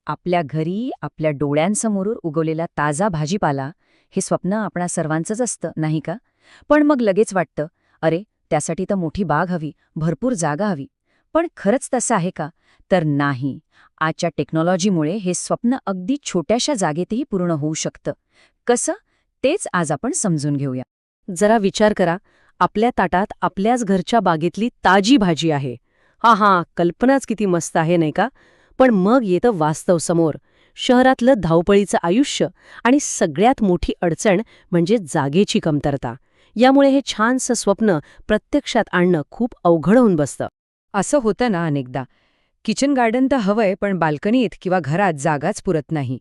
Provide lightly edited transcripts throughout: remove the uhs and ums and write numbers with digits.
आपल्या घरी आपल्या डोळ्यांसमोर उगवलेला ताजा भाजीपाला हे स्वप्न आपणा सर्वांचंच असतं, नाही का? पण मग लगेच वाटतं, अरे त्यासाठी तर मोठी बाग हवी, भरपूर जागा हवी. पण खरंच तसं आहे का? तर नाही. आजच्या टेक्नॉलॉजीमुळे हे स्वप्न अगदी छोट्याशा जागेतही पूर्ण होऊ शकतं. कसं? तेच आज आपण समजून घेऊया. जरा विचार करा, आपल्या ताटात आपल्याच घरच्या बागेतली ताजी भाजी आहे. हा कल्पनाच किती मस्त आहे नाही का? पण मग येतं वास्तव समोर. शहरातलं धावपळीचं आयुष्य आणि सगळ्यात मोठी अडचण म्हणजे जागेची कमतरता. यामुळे हे छानसं स्वप्न प्रत्यक्षात आणणं खूप अवघड होऊन बसतं. असं होतं ना अनेकदा. किचन गार्डन तर हवंय, पण बाल्कनीत किंवा घरात जागाच पुरत नाही.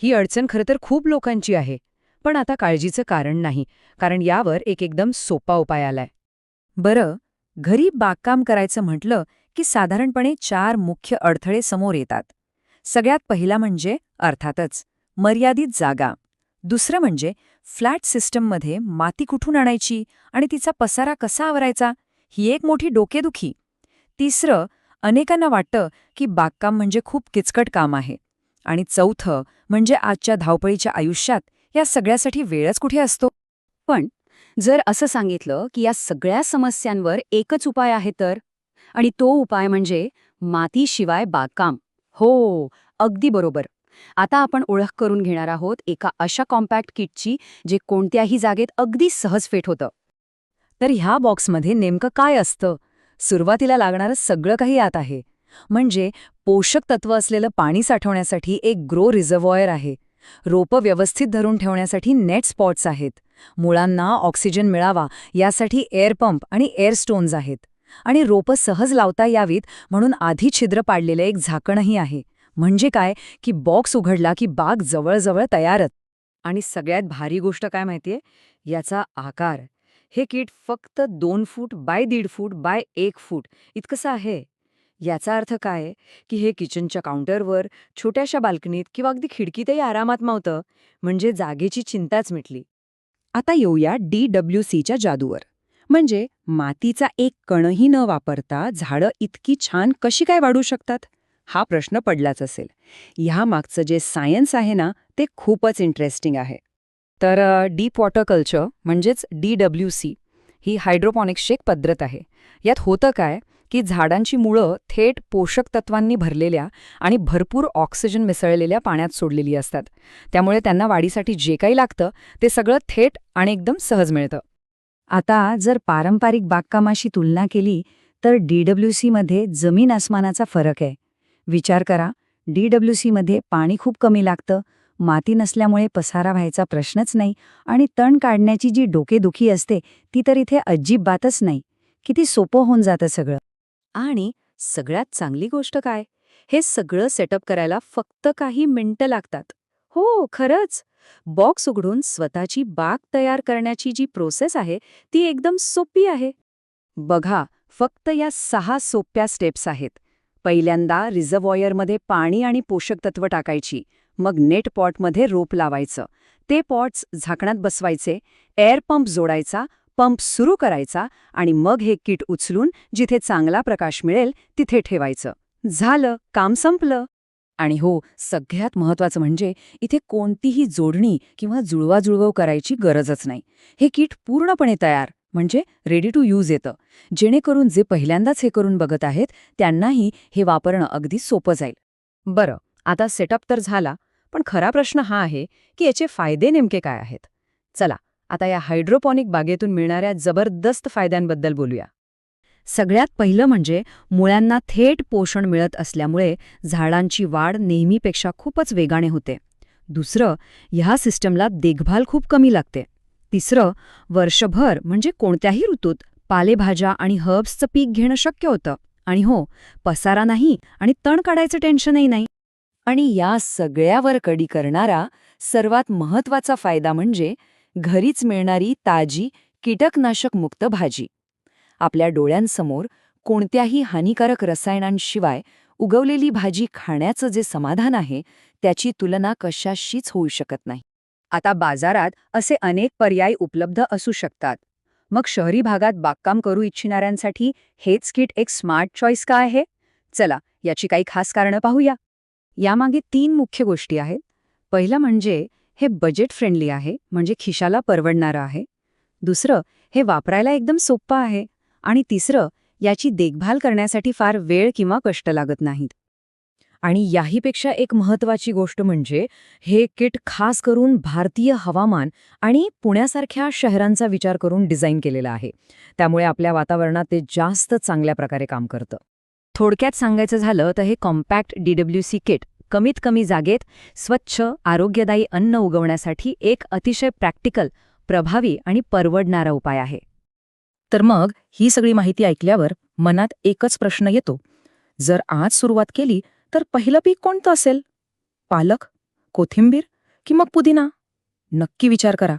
ही अडचण खरं तर खूप लोकांची आहे. पण आता काळजीचं कारण नाही, कारण यावर एक एकदम सोपा उपाय आलाय. बरं, घरी बागकाम करायचं म्हटलं की साधारणपणे 4 मुख्य अडथळे समोर येतात. सगळ्यात पहिला म्हणजे अर्थातच मर्यादित जागा. दुसरं म्हणजे फ्लॅट सिस्टममध्ये माती कुठून आणायची आणि तिचा पसारा कसा आवरायचा, ही एक मोठी डोकेदुखी. तिसरं, अनेकांना वाटतं की बागकाम म्हणजे खूप किचकट काम आहे. आणि चौथं म्हणजे आजच्या धावपळीच्या आयुष्यात या सगळ्यासाठी वेळच कुठे असतो. पण जर असं सांगितलं की या सगळ्या समस्यांवर एकच उपाय आहे तर? आणि तो उपाय म्हणजे मातीशिवाय बागकाम. हो, अगदी बरोबर. आता आपण ओळख करून घेणार आहोत एका अशा कॉम्पॅक्ट किटची जे कोणत्याही जागेत अगदी सहज फिट होतं. तर ह्या बॉक्समध्ये नेमकं काय असतं? सुरुवातीला लागणारं सगळं काही यात आहे. म्हणजे पोषक तत्व असलेलं पाणी साठवण्यासाठी एक ग्रो रिझर्व्हॉयर आहे. रोपं व्यवस्थित धरून ठेवण्यासाठी नेट स्पॉट्स आहेत. मुळांना ऑक्सिजन मिळावा यासाठी एअर पंप आणि एअर स्टोन्स आहेत. आणि रोपं सहज लावता यावीत म्हणून आधी छिद्र पाडलेलं एक झाकणही आहे. म्हणजे काय, की बॉक्स उघडला की बाग जवळजवळ तयारच. आणि सगळ्यात भारी गोष्ट काय माहितीये? याचा आकार. हे किट फक्त 2 फूट बाय 1.5 फूट बाय 1 फूट इतकंसं आहे. याचा अर्थ काय की हे किचनच्या काउंटरवर, छोट्याशा बाल्कनीत किंवा अगदी खिडकीतही आरामात मावतं. म्हणजे जागेची चिंताच मिटली. आता येऊया DWCच्या जादूवर. म्हणजे मातीचा एक कणही न वापरता झाडं इतकी छान कशी काय वाढू शकतात? हा प्रश्न पडलाच असेल. ह्या मागचं जे सायन्स आहे ना, ते खूपच इंटरेस्टिंग आहे. तर डीप वॉटर कल्चर म्हणजेच DWC ही हायड्रोपॉनिक्सची एक पद्धत आहे. यात होतं काय, की झाडांची मुळं थेट पोषक तत्वांनी भरलेल्या आणि भरपूर ऑक्सिजन मिसळलेल्या पाण्यात सोडलेली असतात. त्यामुळे त्यांना वाढीसाठी जे काही लागतं ते सगळं थेट आणि एकदम सहज मिळतं. आता जर पारंपरिक बागकामाशी तुलना केली तर DWCमध्ये जमीन आसमानाचा फरक आहे. विचार करा, DWCमध्ये पाणी खूप कमी लागतं, माती नसल्यामुळे पसारा व्हायचा प्रश्नच नाही आणि तण काढण्याची जी डोकेदुखी असते ती तर इथे अजिबातच नाही. किती सोपं होऊन जातं सगळं. आणि सगळ्यात चांगली गोष्ट काय? हे सगळं सेटअप करायला फक्त काही मिनिटं लागतात. हो, खरंच. बॉक्स उघडून स्वतःची बाग तयार करण्याची जी प्रोसेस आहे ती एकदम सोपी आहे. बघा, फक्त या 6 सोप्या स्टेप्स आहेत. पहिल्यांदा रिझर्व्हॉयरमध्ये पाणी आणि पोषक तत्व टाकायची. मग नेट पॉटमध्ये रोप लावायचं. ते पॉट्स झाकणात बसवायचे, एअर पंप जोडायचा, पंप सुरू करायचा आणि मग हे किट उचलून जिथे चांगला प्रकाश मिळेल तिथे ठेवायचं. झालं, काम संपलं. आणि हो, सगळ्यात महत्त्वाचं म्हणजे इथे कोणतीही जोडणी किंवा जुळवाजुळव करायची गरजच नाही. हे किट पूर्णपणे तयार, म्हणजे रेडी टू यूज येतं. जेणेकरून जे पहिल्यांदाच हे करून बघत आहेत त्यांनाही हे वापरणं अगदी सोपं जाईल. बरं, आता सेटअप तर झाला, पण खरा प्रश्न हा आहे की याचे फायदे नेमके काय आहेत? चला, आता या हायड्रोपॉनिक बागेतून मिळणाऱ्या जबरदस्त फायद्यांबद्दल बोलूया. सगळ्यात पहिलं म्हणजे मुळांना थेट पोषण मिळत असल्यामुळे झाडांची वाढ नेहमीपेक्षा खूपच वेगाने होते. दुसरं, ह्या सिस्टमला देखभाल खूप कमी लागते. तिसरं, वर्षभर म्हणजे कोणत्याही ऋतूत पालेभाज्या आणि हर्ब्सचं पीक घेणं शक्य होतं. आणि हो, पसारा नाही आणि तण काढायचं टेन्शनही नाही. आणि या सगळ्यावर कडी करणारा सर्वात महत्त्वाचा फायदा म्हणजे घरीच मिळणारी ताजी, कीटकनाशक-मुक्त भाजी. आपल्या डोळ्यांसमोर कोणत्याही हानिकारक रसायनांशिवाय उगवलेली भाजी खाण्याचं जे समाधान आहे त्याची तुलना कशाशीच होऊ शकत नाही. आता बाजारात असे अनेक पर्याय उपलब्ध असू शकतात. मग शहरी भागात बागकाम करू इच्छिणाऱ्यांसाठी हेच किट एक स्मार्ट चॉईस का आहे? चला, याची काही खास कारणं पाहूया. यामागे 3 मुख्य गोष्टी आहेत. पहिलं म्हणजे हे बजेट फ्रेंडली आहे, म्हणजे खिशाला परवडणारं आहे. दुसरं, हे वापरायला एकदम सोपं आहे. आणि तिसरं, याची देखभाल करण्यासाठी फार वेळ किंवा कष्ट लागत नाहीत. आणि याहीपेक्षा एक महत्वाची गोष्ट म्हणजे हे किट खास करून भारतीय हवामान आणि पुण्यासारख्या शहरांचा विचार करून डिझाईन केलेलं आहे. त्यामुळे आपल्या वातावरणात ते जास्त चांगल्या प्रकारे काम करतं. थोडक्यात सांगायचं झालं तर हे कॉम्पॅक्ट DWC किट कमीत कमी जागेत स्वच्छ, आरोग्यदायी अन्न उगवण्यासाठी एक अतिशय प्रॅक्टिकल, प्रभावी आणि परवडणारा उपाय आहे. तर मग ही सगळी माहिती ऐकल्यावर मनात एकच प्रश्न येतो. जर आज सुरुवात केली तर पहिलं पीक कोणतं असेल? पालक, कोथिंबीर की मग पुदिना? नक्की विचार करा.